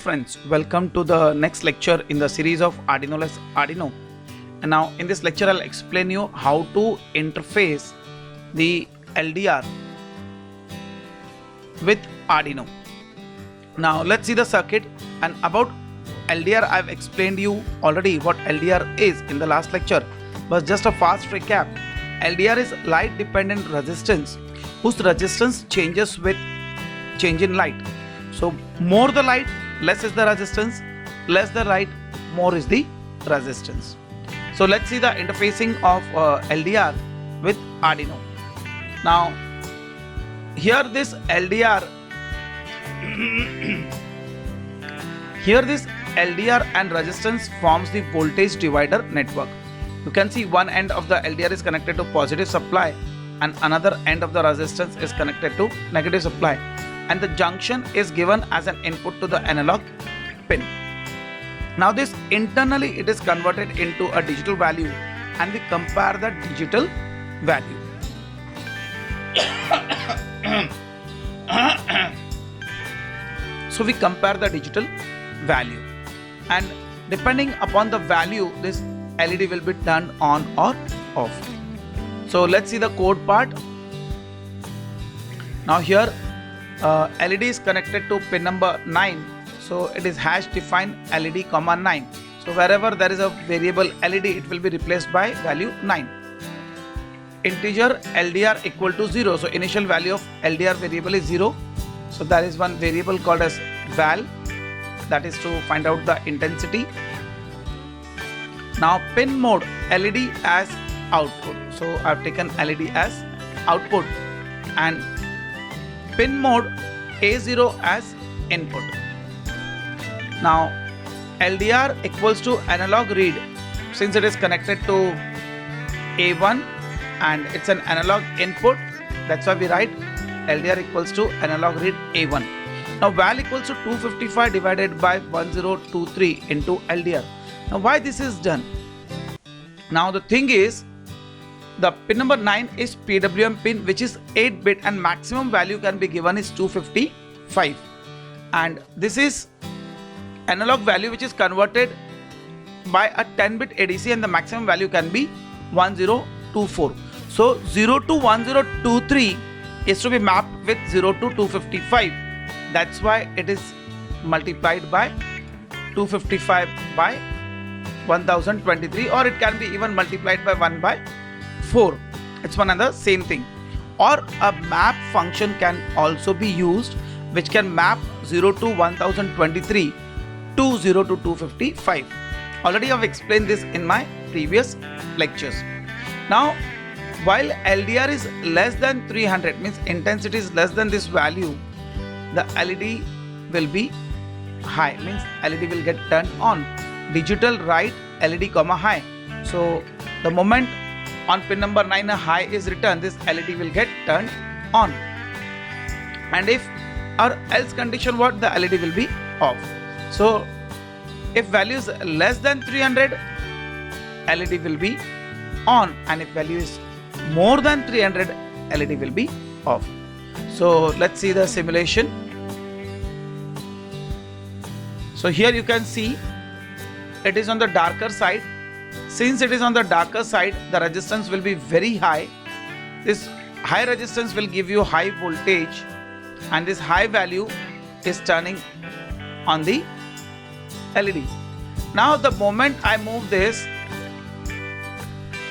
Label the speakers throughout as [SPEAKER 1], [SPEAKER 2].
[SPEAKER 1] friends, welcome to the next lecture in the series of Arduino less Arduino. And now in this lecture I'll explain you how to interface the LDR with Arduino. Now let's see the circuit. And about LDR I've explained you already what LDR is in the last lecture, but just a fast recap. LDR is light dependent resistance whose resistance changes with change in light. So more the light, less is the resistance, less the light, more is the resistance. So let's see the interfacing of LDR with Arduino. Now here this LDR and resistance forms the voltage divider network. You can see one end of the LDR is connected to positive supply and another end of the resistance is connected to negative supply, and the junction is given as an input to the analog pin. Now this internally it is converted into a digital value and we compare the digital value. So we compare the digital value, and depending upon the value this LED will be turned on or off. So let's see the code part. Now here LED is connected to pin number 9, so it is hash define LED comma 9. So wherever there is a variable LED, it will be replaced by value 9. Integer LDR equal to 0, so initial value of LDR variable is 0. So there is one variable called as val, that is to find out the intensity. Now pin mode LED as output, so I have taken LED as output, and pin mode A0 as input. Now LDR equals to analog read, since it is connected to A1 and it's an analog input, that's why we write LDR equals to analog read A1. Now val equals to 255 divided by 1023 into LDR. Now why this is done? Now the thing is, the pin number 9 is PWM pin, which is 8-bit, and maximum value can be given is 255, and this is analog value which is converted by a 10-bit ADC, and the maximum value can be 1024. So 0 to 1023 is to be mapped with 0 to 255. That's why it is multiplied by 255 by 1023, or it can be even multiplied by 1 by 4. It's one and the same thing. Or a map function can also be used, which can map 0 to 1023 to 0 to 255. Already I've explained this in my previous lectures. Now while LDR is less than 300, means intensity is less than this value, the LED will be high, means LED will get turned on. Digital write LED comma high. So the moment on pin number 9 a high is written, this LED will get turned on, and if or else condition what, the LED will be off. So if value is less than 300, LED will be on, and if value is more than 300, LED will be off. So let's see the simulation. So here you can see it is on the darker side. Since it is on the darker side, the resistance will be very high. This high resistance will give you high voltage, and this high value is turning on the LED. Now the moment I move this,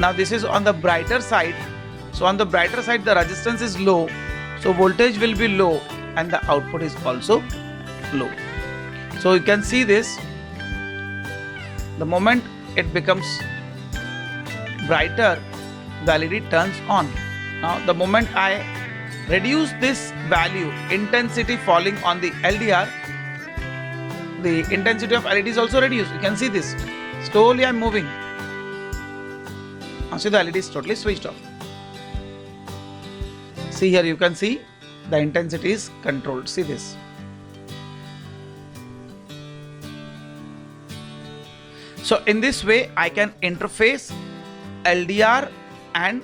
[SPEAKER 1] now this is on the brighter side. So on the brighter side the resistance is low, so voltage will be low and the output is also low. So you can see this, the moment it becomes brighter, the LED turns on. Now the moment I reduce this value, intensity falling on the LDR, the intensity of LED is also reduced. You can see this, slowly I am moving. Now see, the LED is totally switched off. See here, you can see the intensity is controlled. See this. So in this way I can interface LDR and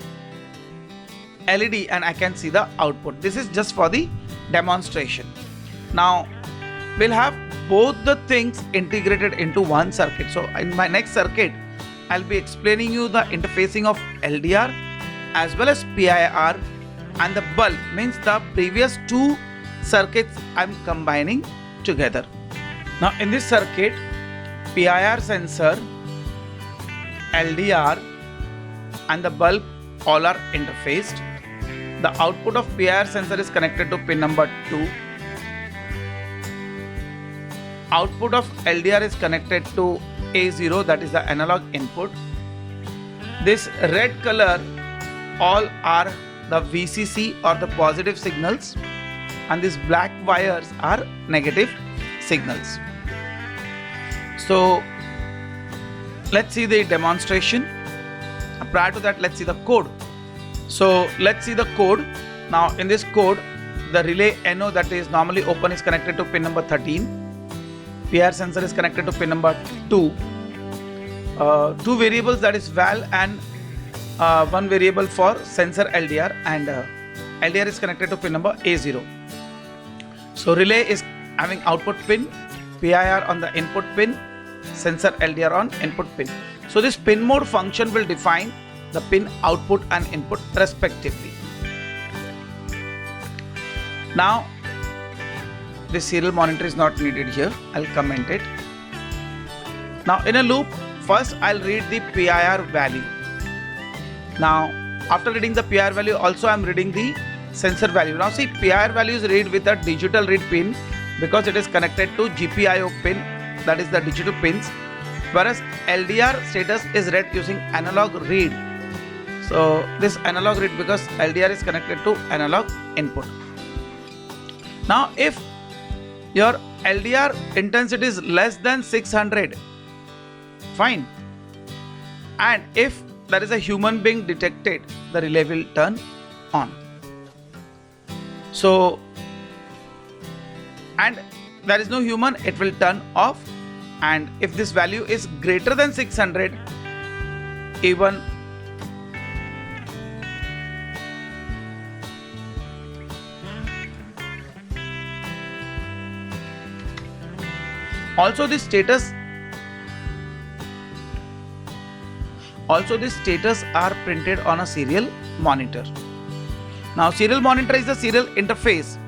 [SPEAKER 1] LED, and I can see the output. This is just for the demonstration. Now we'll have both the things integrated into one circuit. So in my next circuit, I'll be explaining you the interfacing of LDR as well as PIR, and the bulb means the previous two circuits I'm combining together. Now in this circuit, PIR sensor, LDR and the bulb all are interfaced. The output of PIR sensor is connected to pin number 2. Output of LDR is connected to A0, that is the analog input. This red color all are the VCC or the positive signals, and these black wires are negative signals. So let's see the demonstration. Prior to that, let's see the code. So let's see the code. Now in this code, the relay NO that is normally open is connected to pin number 13. PIR sensor is connected to pin number 2. Two variables, that is val and one variable for sensor LDR, and LDR is connected to pin number A0. So relay is having output pin, PIR on the input pin, sensor LDR on input pin. So this pin mode function will define the pin output and input respectively. Now this serial monitor is not needed here. I'll comment it. Now in a loop, first I'll read the PIR value. Now after reading the PIR value, also I'm reading the sensor value. Now see, PIR value is read with a digital read pin because it is connected to GPIO pin, that is the digital pins, whereas LDR status is read using analog read. So this analog read because LDR is connected to analog input. Now if your LDR intensity is less than 600, fine, and if there is a human being detected, the relay will turn on. So, and there is no human, it will turn off. And if this value is greater than 600, even also the status are printed on a serial monitor. Now serial monitor is the serial interface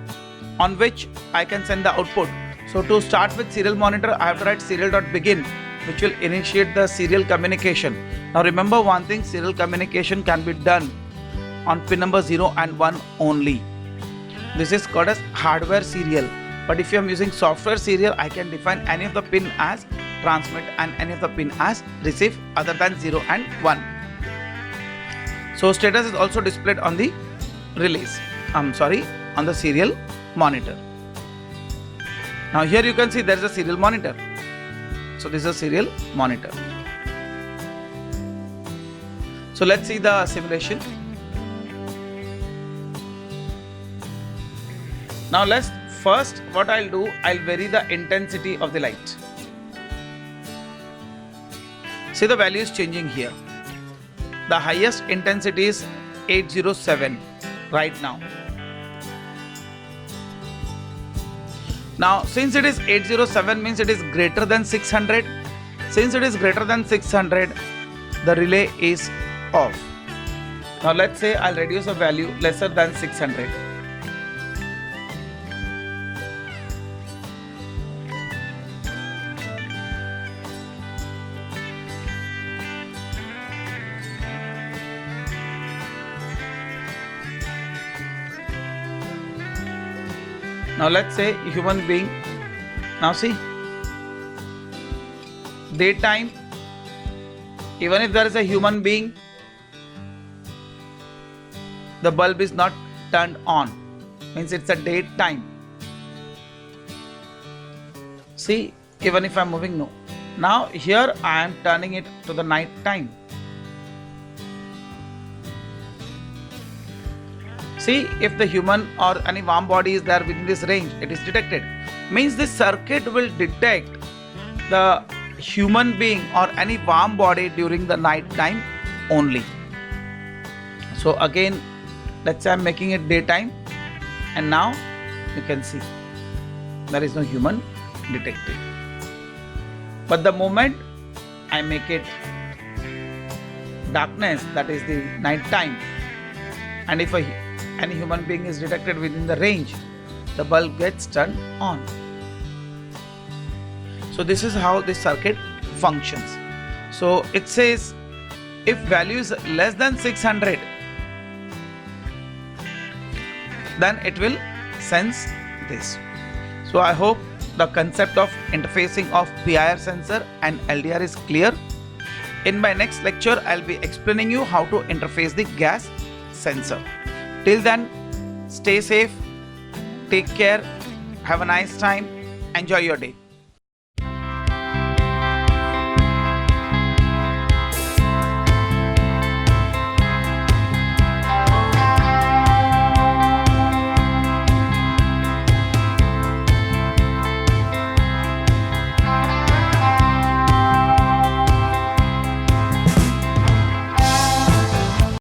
[SPEAKER 1] on which I can send the output. So to start with serial monitor, I have to write serial.begin, which will initiate the serial communication. Now remember one thing, serial communication can be done on pin number 0 and 1 only. This is called as hardware serial. But if you are using software serial, I can define any of the pin as transmit and any of the pin as receive other than 0 and 1. So status is also displayed on the relays. on the serial monitor. Now here you can see there is a serial monitor. So this is a serial monitor. So let's see the simulation. Now first what I'll do, I'll vary the intensity of the light. See, the value is changing here. The highest intensity is 807 right now. Now since it is 807 means it is greater than 600. Since it is greater than 600, the relay is off. Now let's say I'll reduce a value lesser than 600. Now let's say human being. Now see, daytime, even if there is a human being, the bulb is not turned on, means it's a daytime. See, even if I'm moving, no. Now here I am turning it to the night time. See, if the human or any warm body is there within this range, it is detected. Means this circuit will detect the human being or any warm body during the night time only. So again, let's say I'm making it daytime, and now you can see there is no human detected. But the moment I make it darkness, that is the night time, and if any human being is detected within the range, the bulb gets turned on. So this is how this circuit functions. So it says if value is less than 600, then it will sense this. So I hope the concept of interfacing of PIR sensor and LDR is clear. In my next lecture, I'll be explaining you how to interface the gas sensor. Till then, stay safe, take care, have a nice time, enjoy your day.